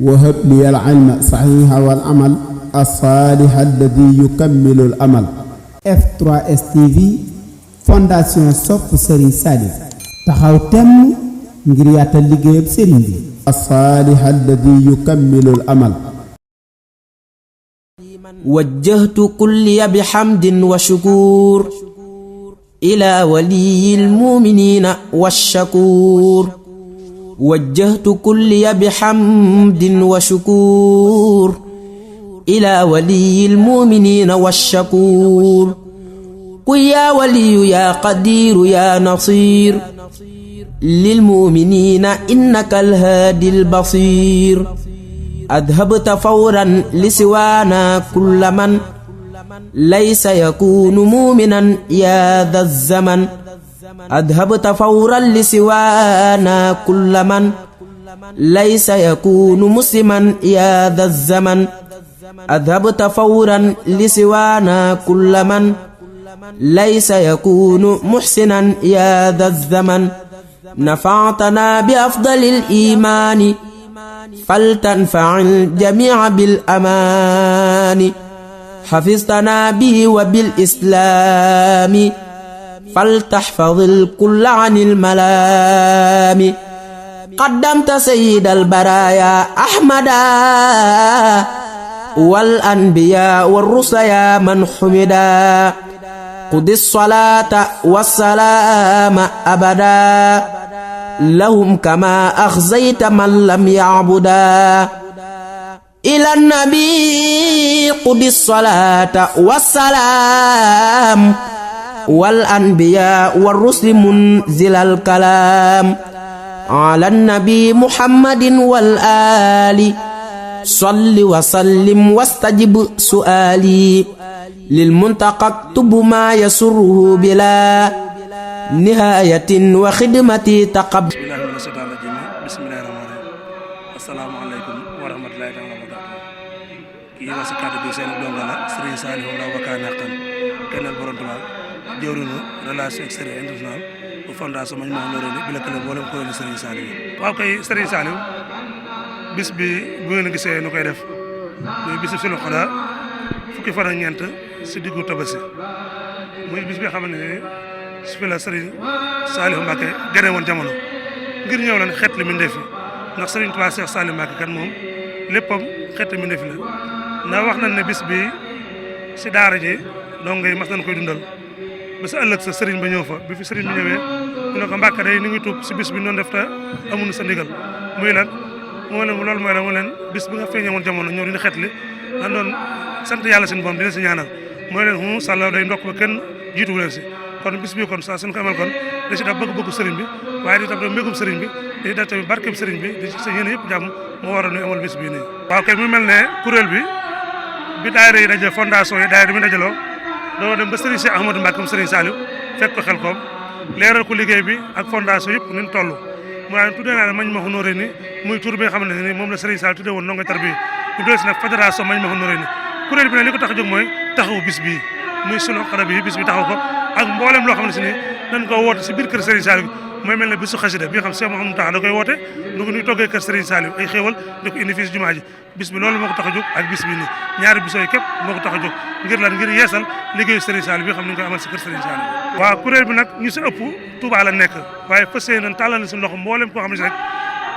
وهب لي العلم صحيح والعمل الصالح الذي يكمل الأمل. F3S TV Fondation Sopp Serigne Saliou taxaw temm ngir yaatal liggéeyub Serigne bi. الصالح الذي يكمل الأمل. وجهت كلي بحمد وشكور إلى ولي المؤمنين والشكور. وجهت كلي بحمد وشكور إلى ولي المؤمنين والشكور. قل يا ولي يا قدير يا نصير للمؤمنين إنك الهادي البصير. أذهبت فورا لسوانا كل من ليس يكون مؤمنا يا ذا الزمن. أذهبت فورا لسوانا كل من ليس يكون مسلما يا ذا الزمن. أذهبت فورا لسوانا كل من ليس يكون محسنا يا ذا الزمن. نفعتنا بأفضل الإيمان فلتنفع الجميع بالأمان. حفظتنا به وبالإسلام فلتحفظ الكل عن الملام. قدمت سيد البرايا أحمدا والأنبياء والرسل يا من حمدا. قد الصلاة والسلام أبدا لهم كما أخزيت من لم يعبدا. إلى النبي قد الصلاة والسلام والأنبياء والرسل منزل الكلام. على النبي محمد والآل صل وسلم واستجب سؤالي. للمنتقى اكتب ما يسره بلا نهاية وخدمتي تقبل. بسم الله الرحمن الرحيم. بسم الله الرحمن الرحيم. السلام عليكم ورحمة الله تعالى وبركاته. kii wax si kàddu gi seen donga la Serigne Saliou Ndaw Bakar Naqan kennal borom Tuubaa jëwriñu relation extérieure internationale bu fondation mañ moo loré bi la kële boole kuréelu Serigne Saliou. waaw kay Serigne Saliou bis bi bu ngeen gisee nu koy def muy bisu Sul Xuda fukki fan ak ñeent si diggu Tabaski muy bis bi xam ne su fi la Serigne Saliou Mbacké gane woon jamono ngir ñëw lan xeet li mi ndefi ndax Serigne Touba Cheikh Saliou Mbacké kan moom léppam xeet li mi ndefi la ndax wax nañ ne bis bi si daara ji donc ngay mas nañ koy dundal ba sa ëllëg sa Serigne ba ñëw fa bi fi Serigne bi ñëwee ñu ne ko Mbacké day ni ngi tuub si bis bi noonu def te amuñu sa ndigal muy lan moo leen loolu mooy la moo leen bis bi nga feeñee woon jamono ñëw dina xeet li dan doon sant yàlla seen borom dina si ñaanal mooy leen sàlla day ndokk ba kenn jiituwu leen si kon bis bi kon saa suñ ko amal kon da si daf bëgg-bëggu sëriñ bi waaye di tam da mbégum sëriñ bi di def tamit barkeb sëriñ bi di sa yéene yëpp jàmm moo waral ñu amal bis bii nii waaw kay mu mel ne kuréel bi daayira yi daje fondation yi daayira mi dajaloo doo dem ba sëriñ Cheikh Ahmadou Mbacké moom sëriñ Saliou fekk ko xel koom leeral ko liggéey bi ak fondation yëpp ni ñu toll mooy tuddee naa ne mañ ma honoré ni muy tur bi nga xamante ne ni moom la sëriñ Saliou tuddee woon ndongo tarbiya ñu doon si nag fédération mañ ma honoré ni kuréel bi nag li ko tax a jóg mooy taxawu bis bii muy sunu xara bi bis bi taxaw ko ak mboolem loo xam ne si ni dañ ko woote si biir kër Serigne Saliou mooy mel ne bisu xasida bi nga xam Cheikh Mouhamadou Taha da koy woote nu ngi toggee kër Serigne Saliou ay xéewal di ko indi fii si jumaa ji bis bi loolu moo ko tax a jóg ak bis bi nii ñaari bis yooyu képp moo ko tax a jóg ngir lan ngir yeesal liggéeyu Serigne Saliou bi nga xam ne ñu koy amal si kër Serigne Saliou waaw kuréel bi nag ñu si ëpp Touba la nekk waaye fas yéene nañ tàllal na si ndox mboolem koo xam ne si rek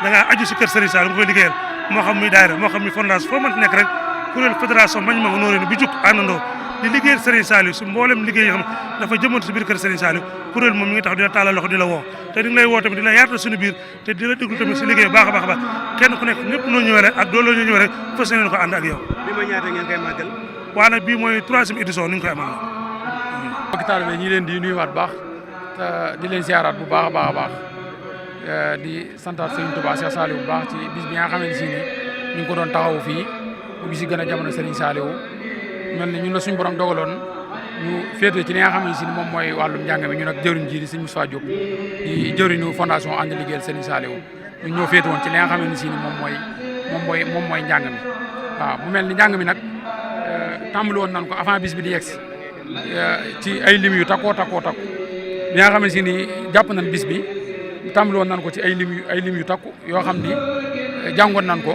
da ngaa aju si kër Serigne Saliou nga koy liggéeyal moo xam muy daayira moo xam muy fondation foo mënti nekk rek kuréel fédération mañ ma honoré ni bi jóg àndandoo di liggéeyal Serigne Saliou si mboolem liggéey yoo xam dafa jëmoon si biir kër Serigne Saliou kuréel moom mi ngi tax di la tàllal loxo di la woo te di nga lay woo tamit di la yaatal suñu biir te di la déglu tamit si liggéey baax a baax a baax kenn ku nekk ñëpp noo ñëwee rek ak dooloo ñu ñëwee rek fas yéene ko ànd ak yow. bi mooy ñaata ngeen koy màggal. waaye nag bii mooy 3e édition ni ñu koy amal. mbokki taalibe ñi leen di nuyuwaat baax te di leen siyaaraat bu baax a baax a baax di santaat Serigne Touba Cheikh Saliou bu baax ci bis bi nga xamante si ni ñu ngi ko doon taxawu fii bu bisi gën a jamono Serigne Saliou mel ni ñun la suñu borom dogaloon ñu féete ci li nga xam ne si moom mooy wàllum njàng mi ñu nag jëriñ ji di sëñ Moustapha Diop di jëriñu fondation ànd liggéeyal Serigne Saliou ñu ñoo féete woon ci li nga xam ne si moom mooy njàng mi waaw mu mel ni njàng mi nag tàmbali woon nañ ko avant bis bi di yegsi ci ay lim yu takkoo bi nga xam ne si ni jàpp nañ bis bi tàmbali woon nañ ko ci ay lim yu takku yoo xam ni jàngoon nañ ko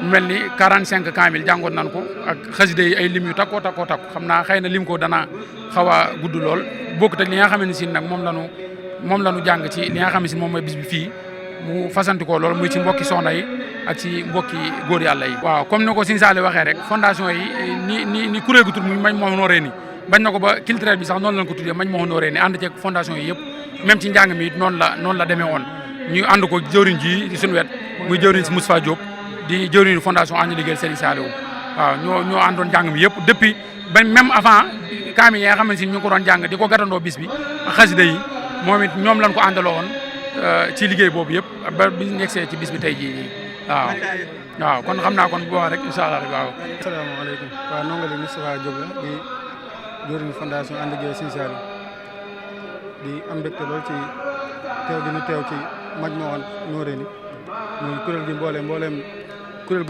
mel ni 45 kaamil jàngoon nan ko ak xasida yi ay lim yu takkoo xam naa xëy na lim ko dana xaw a gudd lool bokkut ak li nga xam ne si nag moom la ñu jàng ci li nga xam ne si moom mooy bis bi fii mu fasantikoo lool muy ci mbokki soxna yi ak ci mbokki góor yàlla yi. waaw comme ni ko Sëñ Saaliw waxee rek fondation yi ni kuréel gu tur muy Majmahun Nurayni bañ na ko ba culturel bi sax noonu lañ ko tuddee Majmahun Nurayni ànd ceeg fondation yi yëpp même ci njàng mi it noonu la demee woon ñu ànd ko jëwriñ ji ci suñu wet muy jëwriñ si Moustapha Diop di jëwriñu fondation ànd liggéeyal Serigne Saliou waaw ñoo àndoon jàng mi yëpp depuis ba même avant kaamil yi nga xam ne si ñu ngi ko doon jàng di ko gàttandoo bis bi xasida yi moom it ñoom lañ ko àndaloo woon ci liggéey boobu yëpp ba bi ñu yegsee ci bis bi tey jii nii waaw kon xam naa kon bu wax rek incha allah rek waaw. asalaamaaleykum waaw nongali Moustapha Diop la di jëwriñu fondation ànd liggéeyal Serigne Saliou di am mbégte lool ci teew gi ñu teew ci Majmahun Nurayni muy kuréel gi mbooleem kuréel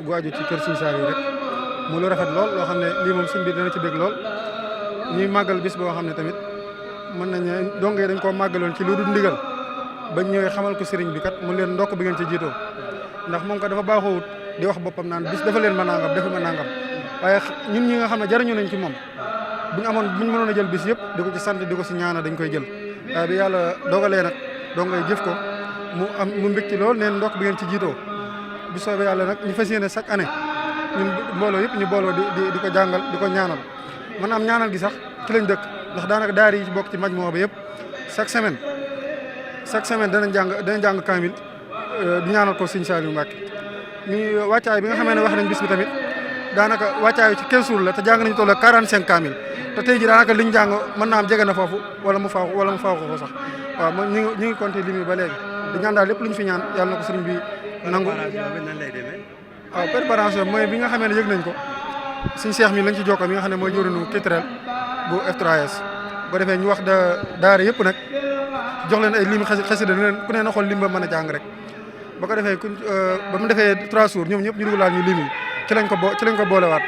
gu aju ci kër Serigne Saliou rek mu lu rafet lool loo xam ne lii moom suñ bi dana ci bég lool ñuy màggal bis boo xam ne tamit mën nañ ne donge dañ koo màggaloon ci lu dul ndigal bañ ñëwee xamal ko sëriñ bi kat mu leen ndokk bi ngeen ci jiitoo ndax moom ko dafa baaxoowut di wax boppam naan bis dafa leen ma nangam dafa ma nangam waaye ñun ñi nga xam ne jariñu nañ ci moom buñ mënoon a jël bis yëpp di ko ci sant di ko si ñaana dañ koy jël waaye bi yàlla dogalee nag dongay jëf ko mu mbég ci lool neen ndokk bi ngeen ci jiitoo bu soobee yàlla nag ñu fas yéene chaque année ñun mbooloo yëpp ñu booloo di ko jàngal di ko ñaanal man am ñaanal gi sax ci lañ dëkk ndax daanaka daara yi ci bokk ci majmoo ba yëpp chaque semaine danañ jàng kaamil di ñaanal ko Serigne Saliou Mbacké mi wàccaay bi nga xamee ne wax nañ bis bi tamit daanaka wàccaayu ci 15 jours la te jàng nañu toll 45 kaamil te tey ji daanaka liñ jàng mën naa am jege na foofu wala mu faaw ko sax waaw man ñu ngi compté lim yi ba léegi di ñaan daal lépp lu ñu fi ñaan yàlla na ko sëriñ bi nangu. waaw préparation mooy bi nga xamee ne yëg nañ ko suñ seex mi lañ ci jokkoo mi nga xam ne mooy jëriñu culturel bu F3S bu defee ñu wax daara yëpp nag jox leen ay lim xasida leen ku ne na xool lim ba mën a jàng rek ba ko defee ba mu defee 3 jours ñoom ñëpp ñu dugalaat ñu lim yi ci lañ ko boolewaat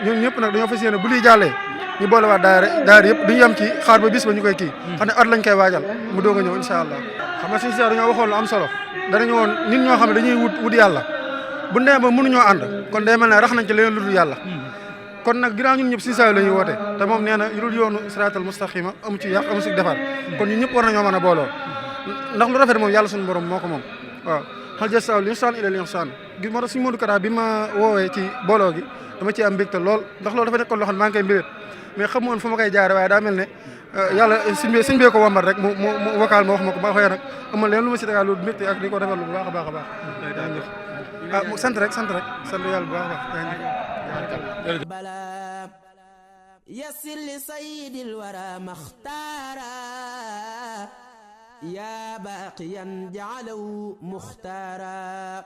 ñoom ñëpp nag dañoo fas yéene bu liy jàllee ñu boolewaat daara yëpp duñu yem ci xaar ba bis ba ñu koy kii xam ne at lañ koy waajal mu doog a ñëw incha allah xam nga suñu seex dañoo waxoon lu am solo danañu woon nit ñoo xam ne dañuy wut yàlla bu ndee ba mënuñoo ànd kon day mel ne rax nañ ci leneen lu dul yàlla kon nag ginnaaw ñun ñëpp Serigne Saliou la ñuy woote te moom nee na yurul yoonu siraatal mustaqima amu ci yàq amu ci defar kon ñun ñëpp war nañoo mën a booloo ndax lu rafet moom yàlla suñu borom moo ko moom waaw xal jasaaw l'insaan ila l'insaan gi moo tax suñu Modou Kara bi ma woowee ci booloo gi dama ci am mbégte lool ndax loolu dafa nekkoon loo xam ne maa ngi koy mbébét mais xamoon fu ma koy jaare waaye daa mel ne yàlla sëñ bee ko wambat rek mu vocal ma wax ma ko ba xëy nag amal leen lu ma si tegaat loolu mbégte ak di ko defal bu baax a baax a baax sant yàlla bu baax a baax bala yassir li sayyidil wara maxtaara ya baqiyan ja'alahu muxtaara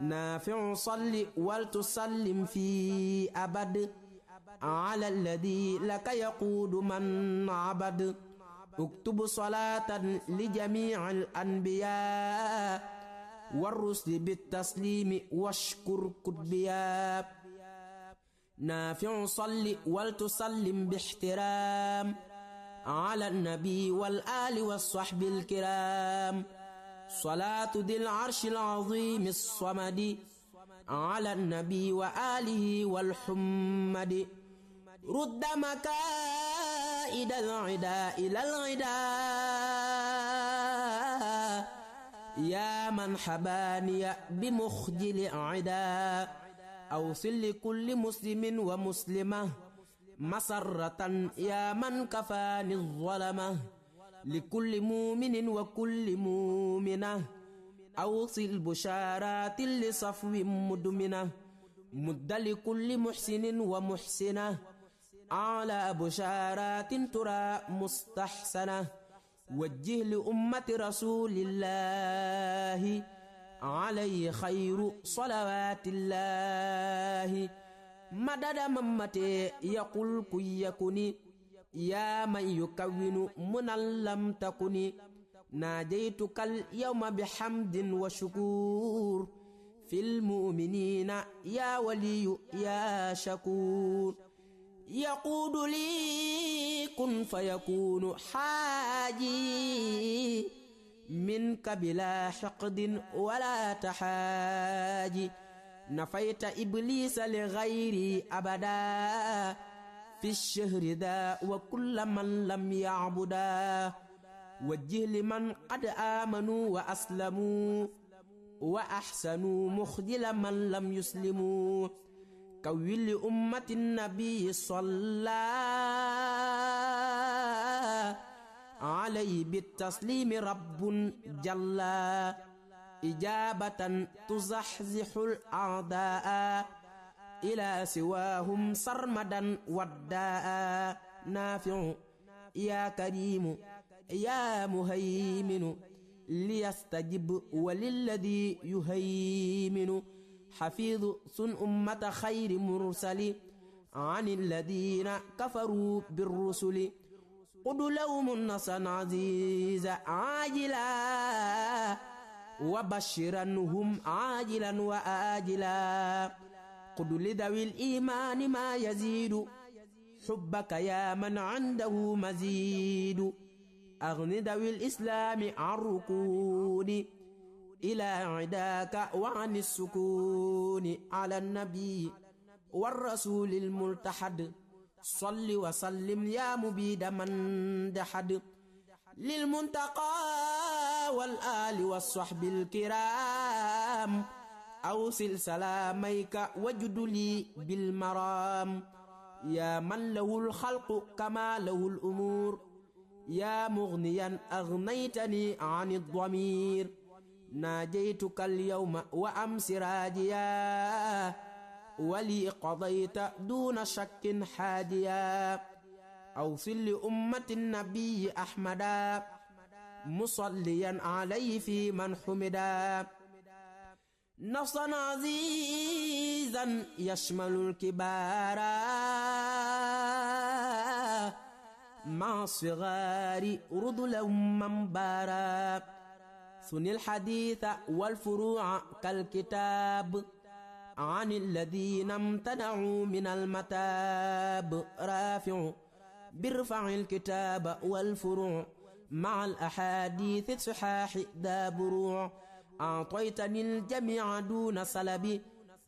nafi'u salli wal tusallim fi abad ala alladhi laka yaquudu man abad uktub salatan li jami'il anbiya والرسل بالتسليم واشكر كتبيا نافع صل ولتسلم باحترام على النبي والآل والصحب الكرام صلاة ذي العرش العظيم الصمد على النبي وآله والحمد رد مكائد العداء إلى العداء يا من حباني بمخجل عدا أوصل لكل مسلم ومسلمة مسرة يا من كفاني الظلمة لكل مؤمن وكل مؤمنة أوصل بشارات لصفو مدمنة مد لكل محسن ومحسنة على بشارات ترى مستحسنة وجه لأمة رسول الله عليه خير صلوات الله مدد ممتي يقول كي يكوني يا من يكون من لم تكوني ناجيتك اليوم بحمد وشكور في المؤمنين يا ولي يا شكور يقود لي كن فيكون حاجي منك بلا حقد ولا تحاجي نفيت إبليس لغيري أبدا في الشهر ذا وكل من لم يعبدا وجه لمن قد آمنوا وأسلموا وأحسنوا مخجل من لم يسلموا كون لأمة النبي صلى عليه بالتسليم رب جل إجابة تزحزح الأعداء إلى سواهم سرمدا وداء نافع يا كريم يا مهيمن ليستجب وللذي يهيمن حفيظ سن أمة خير مرسل عن الذين كفروا بالرسل قد لهم النصر عزيز عاجلا وبشرنهم عاجلا وآجلا قد لذوي الإيمان ما يزيد حبك يا من عنده مزيد أغن ذوي الإسلام عن ركون إلى عداك وعن السكون على النبي والرسول الملتحد صل وسلم يا مبيد من دحد للمنتقى والآل والصحب الكرام أوصل سلاميك وجد لي بالمرام يا من له الخلق كما له الأمور يا مغنيا أغنيتني عن الضمير ناجيتك اليوم وأمس راجيا ولي قضيت دون شك حاديا أوصل لأمة النبي أحمدا مصليا عليه في من حمدا نصا عزيزا يشمل الكبار مع الصغار رذلا منبارا ثني الحديث والفروع كالكتاب عن الذين امتنعوا من المتاب رافع برفع الكتاب والفروع مع الأحاديث الصحاح ذا بروع أعطيتني الجميع دون سلب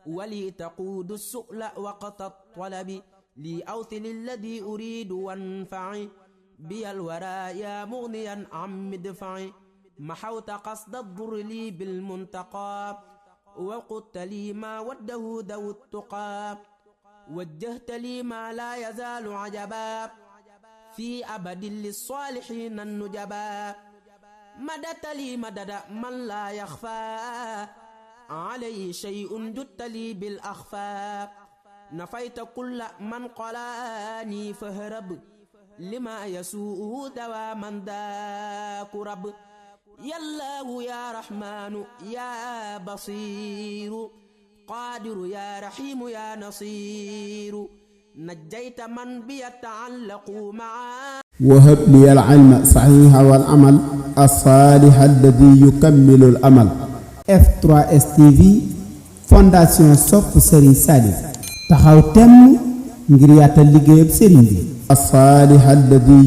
ولي تقود السؤل وقت الطلب لي أوثل الذي أريد وانفعي بي الورى يا مغنيا عن مدفعي محوت قصد الضر لي بالمنتقى وقدت لي ما وده ذو التقى وجهت لي ما لا يزال عجبا في أبد للصالحين النجبا مدت لي مدد من لا يخفى عليه شيء جدت لي بالأخفى نفيت كل من قلاني فهرب لما يسوءه دواما ذاك رب يا الله يا رحمن يا بصير قادر يا رحيم يا نصير نجيت من بيتعلق معا وهب لي العلم صحيح والعمل الصالح الذي يكمل الأمل F3S TV fondation sopp Serigne Salif taxaw temm ngir yaatal liggéeyam Serigne bi الصالح الذي